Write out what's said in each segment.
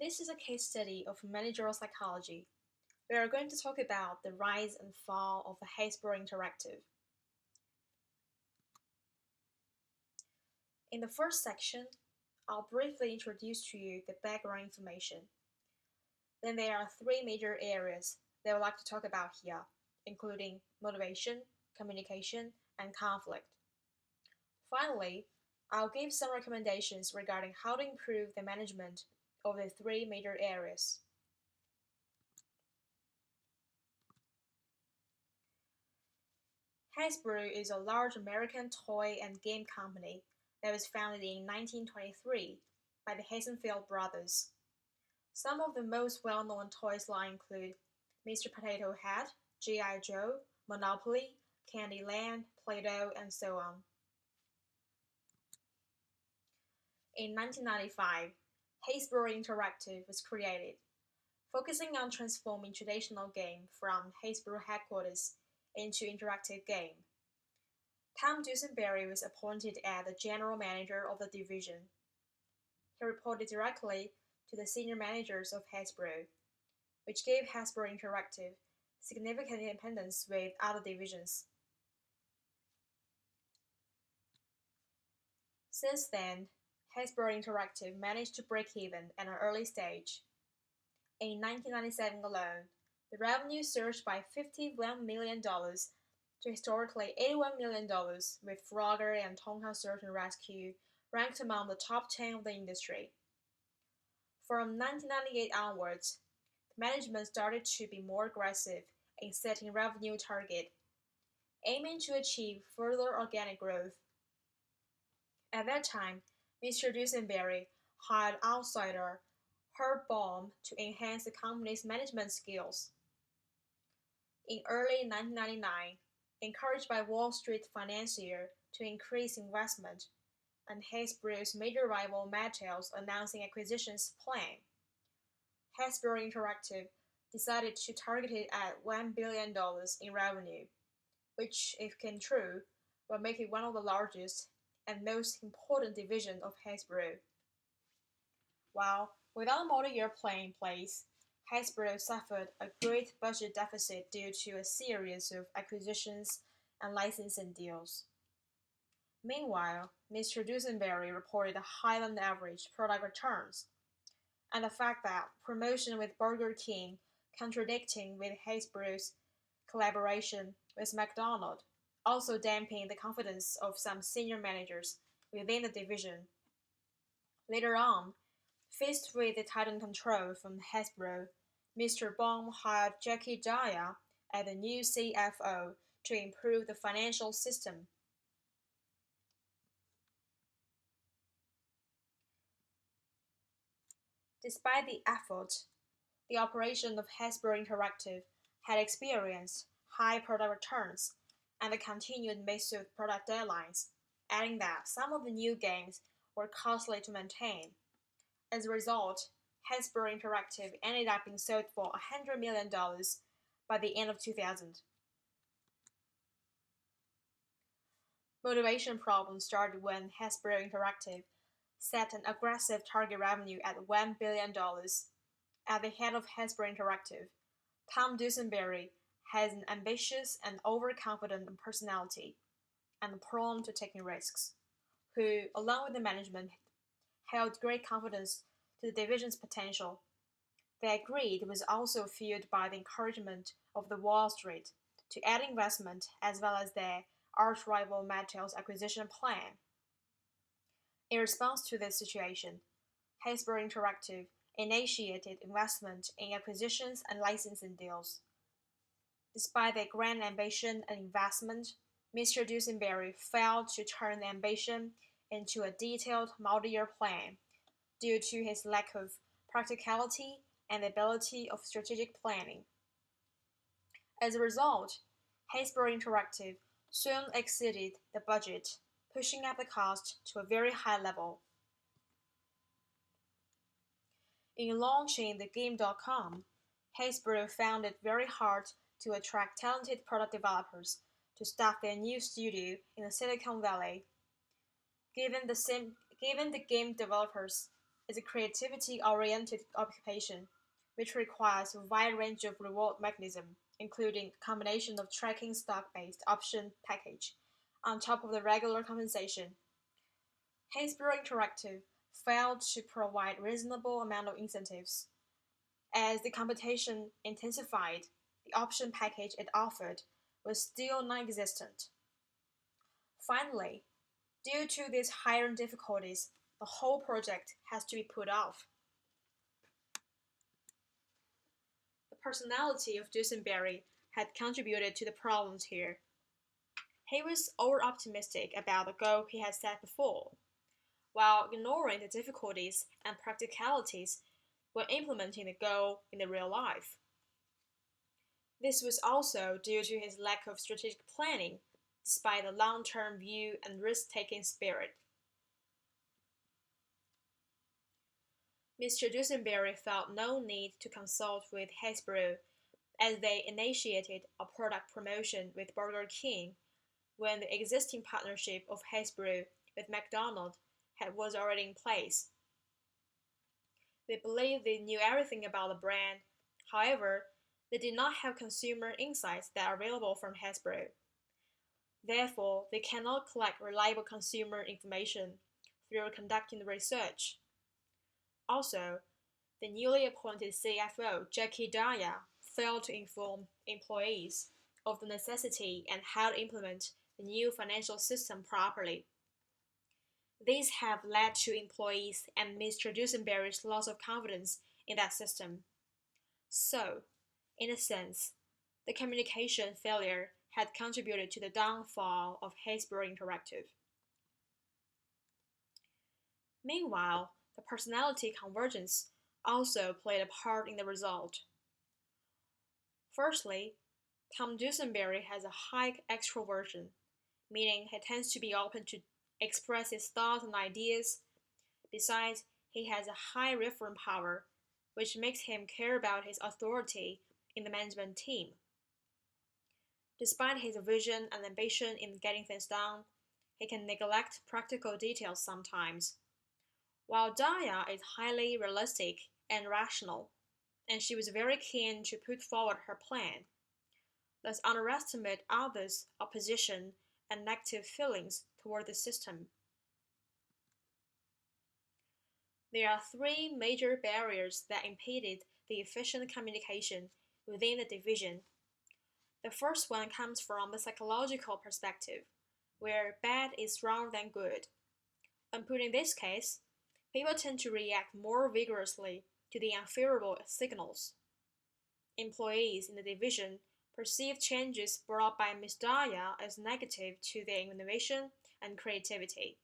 This is a case study of managerial psychology. We are going to talk about the rise and fall of Hasbro Interactive. In the first section, I'll briefly introduce to you the background information. Then there are three major areas that I would like to talk about here, including motivation, communication, and conflict. Finally, I'll give some recommendations regarding how to improve the management of the three major areas. Hasbro is a large American toy and game company that was founded in 1923 by the Hasenfeld brothers. Some of the most well-known toys line include Mr. Potato Head, G.I. Joe, Monopoly, Candyland, Play-Doh, and so on. In 1995, Hasbro Interactive was created, focusing on transforming traditional game from Hasbro headquarters into interactive game. Tom Dusenberry was appointed as the general manager of the division. He reported directly to the senior managers of Hasbro, which gave Hasbro Interactive significant independence with other divisions. Since then, Hasbro Interactive managed to break even at an early stage. In 1997 alone, the revenue surged by $51 million to historically $81 million, with Frogger and Tonka Search and Rescue ranked among the top 10 of the industry. From 1998 onwards, the management started to be more aggressive in setting revenue target, aiming to achieve further organic growth. At that time, Mr. Dusenberry hired outsider Herb Baum to enhance the company's management skills. In early 1999, encouraged by Wall Street financier to increase investment, and Hasbro's major rival Mattel's announcing acquisitions plan, Hasbro Interactive decided to target it at $1 billion in revenue, which, if came true, will make it one of the largest and most important divisions of Hasbro. While without a multi-year plan in place, Hasbro suffered a great budget deficit due to a series of acquisitions and licensing deals. Meanwhile, Mr. Dusenberry reported higher than average product returns, and the fact that promotion with Burger King contradicting with Hasbro's collaboration with McDonald's also dampened the confidence of some senior managers within the division. Later on, faced with the tightened control from Hasbro, Mr. Baum hired Jackie Daya as the new CFO to improve the financial system. Despite the effort, the operation of Hasbro Interactive had experienced high product returns and the continued massive product deadlines, adding that some of the new games were costly to maintain. As a result, Hasbro Interactive ended up being sold for $100 million by the end of 2000. Motivation problems started when Hasbro Interactive set an aggressive target revenue at $1 billion. At the head of Hasbro Interactive, Tom Dusenberry has an ambitious and overconfident personality and prone to taking risks, who, along with the management, held great confidence to the division's potential. Their greed was also fueled by the encouragement of the Wall Street to add investment as well as their arch-rival Mattel's acquisition plan. In response to this situation, Hasbro Interactive initiated investment in acquisitions and licensing deals. Despite their grand ambition and investment, Mr. Dusenberry failed to turn the ambition into a detailed multi-year plan due to his lack of practicality and the ability of strategic planning. As a result, Hasbro Interactive soon exceeded the budget, pushing up the cost to a very high level. In launching the Game.com, Hasbro found it very hard to attract talented product developers to staff their new studio in the Silicon Valley. Given the game developers is a creativity-oriented occupation, which requires a wide range of reward mechanisms, including a combination of tracking stock-based option package on top of the regular compensation. Hasbro Interactive failed to provide reasonable amount of incentives. As the competition intensified, the option package it offered was still non-existent. Finally, due to these higher difficulties, the whole project has to be put off. The personality of Dusenberry had contributed to the problems here. He was over-optimistic about the goal he had set before, while ignoring the difficulties and practicalities when implementing the goal in the real life. This was also due to his lack of strategic planning, despite a long-term view and risk-taking spirit. Mr. Dusenberry felt no need to consult with Hasbro as they initiated a product promotion with Burger King when the existing partnership of Hasbro with McDonald's was already in place. They believed they knew everything about the brand. However, they did not have consumer insights that are available from Hasbro. Therefore, they cannot collect reliable consumer information through conducting research. Also, the newly appointed CFO, Jackie Daya, failed to inform employees of the necessity and how to implement the new financial system properly. These have led to employees and Mr. Dusenberry's loss of confidence in that system. So, in a sense, the communication failure had contributed to the downfall of Hasbro Interactive. Meanwhile, the personality convergence also played a part in the result. Firstly, Tom Dusenberry has a high extroversion, meaning he tends to be open to express his thoughts and ideas. Besides, he has a high reference power, which makes him care about his authority in the management team. Despite his vision and ambition in getting things done, he can neglect practical details sometimes. While Daya is highly realistic and rational, and she was very keen to put forward her plan, thus underestimate others' opposition and negative feelings toward the system. There are three major barriers that impeded the efficient communication within the division. The first one comes from the psychological perspective, where bad is stronger than good. And put in this case, people tend to react more vigorously to the unfavorable signals. Employees in the division perceive changes brought by Ms. Daya as negative to their innovation and creativity.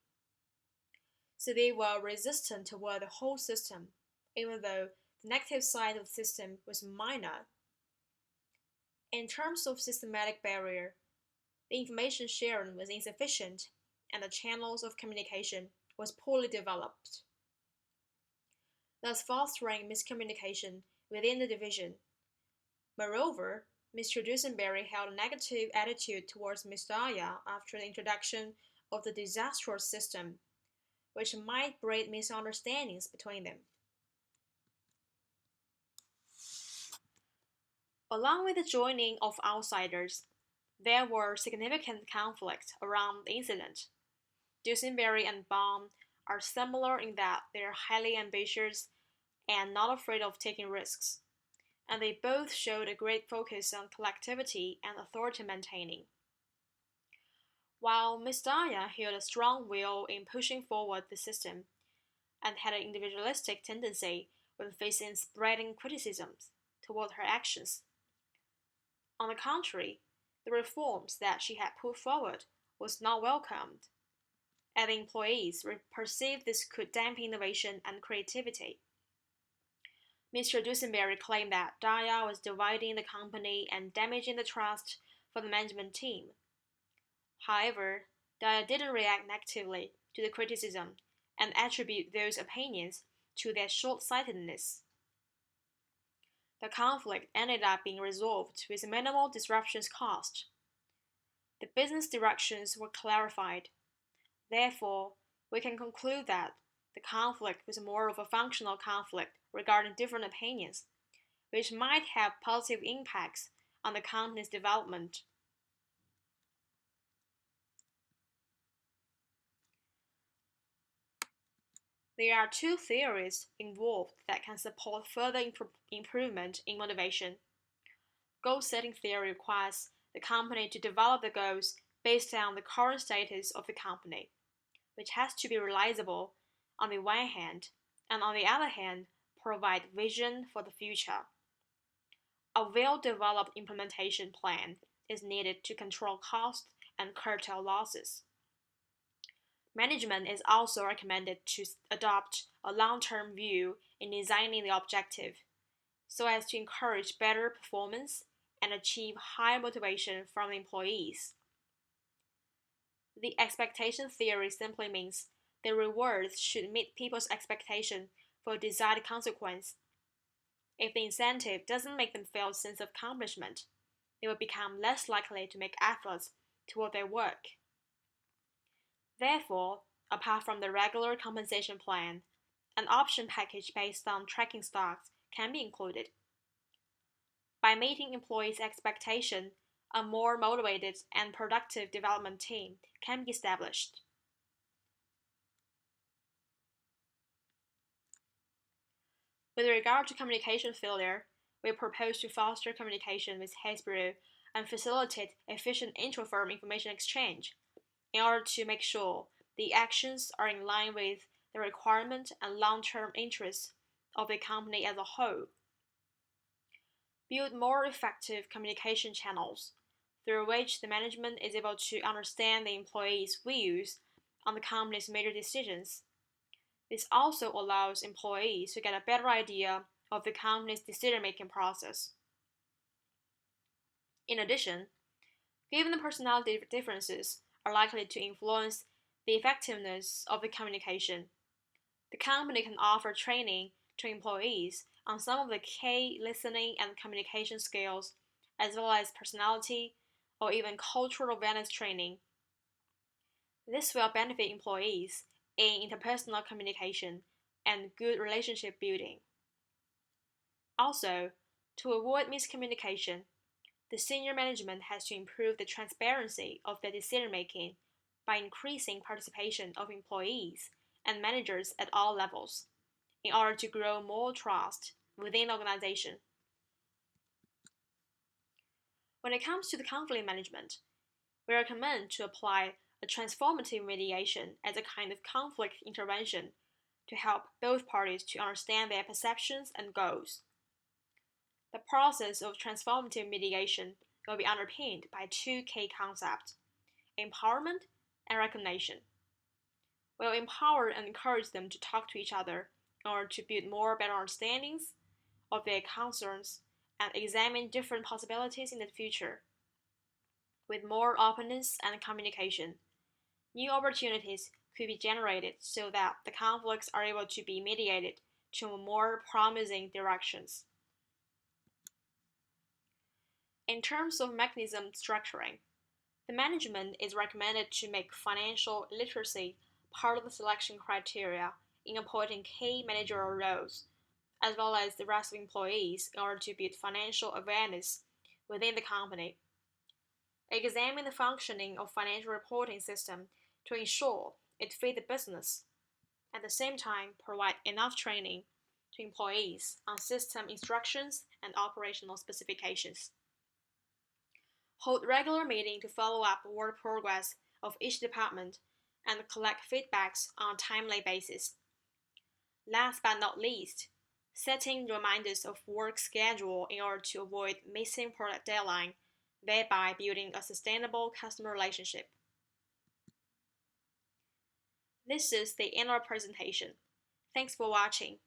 So they were resistant toward the whole system, even though the negative side of the system was minor. In terms of systematic barrier, the information sharing was insufficient and the channels of communication was poorly developed, thus fostering miscommunication within the division. Moreover, Mr. Dusenberry held a negative attitude towards Ms. Daya after the introduction of the disastrous system, which might breed misunderstandings between them. Along with the joining of outsiders, there were significant conflicts around the incident. Dusenberry and Baum are similar in that they are highly ambitious and not afraid of taking risks, and they both showed a great focus on collectivity and authority maintaining. While Ms. Daya held a strong will in pushing forward the system and had an individualistic tendency when facing spreading criticisms toward her actions. On the contrary, the reforms that she had put forward was not welcomed, and the employees perceived this could dampen innovation and creativity. Mr. Dusenberry claimed that Daya was dividing the company and damaging the trust for the management team. However, Daya didn't react negatively to the criticism and attribute those opinions to their short-sightedness. The conflict ended up being resolved with minimal disruptions caused. The business directions were clarified. Therefore, we can conclude that the conflict was more of a functional conflict regarding different opinions, which might have positive impacts on the company's development. There are two theories involved that can support further improvement in motivation. Goal setting theory requires the company to develop the goals based on the current status of the company, which has to be realizable on the one hand, and on the other hand, provide vision for the future. A well-developed implementation plan is needed to control costs and curtail losses. Management is also recommended to adopt a long-term view in designing the objective, so as to encourage better performance and achieve higher motivation from the employees. The expectation theory simply means the rewards should meet people's expectation for a desired consequence. If the incentive doesn't make them feel a sense of accomplishment, they will become less likely to make efforts toward their work. Therefore, apart from the regular compensation plan, an option package based on tracking stocks can be included. By meeting employees' expectation, a more motivated and productive development team can be established. With regard to communication failure, we propose to foster communication with Hasbro and facilitate efficient intra-firm information exchange in order to make sure the actions are in line with the requirement and long-term interests of the company as a whole. Build more effective communication channels through which the management is able to understand the employees' views on the company's major decisions. This also allows employees to get a better idea of the company's decision-making process. In addition, given the personality differences are likely to influence the effectiveness of the communication, the company can offer training to employees on some of the key listening and communication skills, as well as personality or even cultural awareness training. This will benefit employees in interpersonal communication and good relationship building. Also, to avoid miscommunication, the senior management has to improve the transparency of their decision making by increasing participation of employees and managers at all levels in order to grow more trust within the organization. When it comes to the conflict management, we recommend to apply a transformative mediation as a kind of conflict intervention to help both parties to understand their perceptions and goals. The process of transformative mediation will be underpinned by two key concepts: empowerment and recognition. We'll empower and encourage them to talk to each other in order to build more better understandings of their concerns and examine different possibilities in the future. With more openness and communication, new opportunities could be generated so that the conflicts are able to be mediated to more promising directions. In terms of mechanism structuring, the management is recommended to make financial literacy part of the selection criteria in appointing key managerial roles, as well as the rest of employees in order to build financial awareness within the company. Examine the functioning of financial reporting system to ensure it fit the business. At the same time, provide enough training to employees on system instructions and operational specifications. Hold regular meetings to follow up work progress of each department and collect feedbacks on a timely basis. Last but not least, setting reminders of work schedule in order to avoid missing product deadline, thereby building a sustainable customer relationship. This is the end of our presentation. Thanks for watching.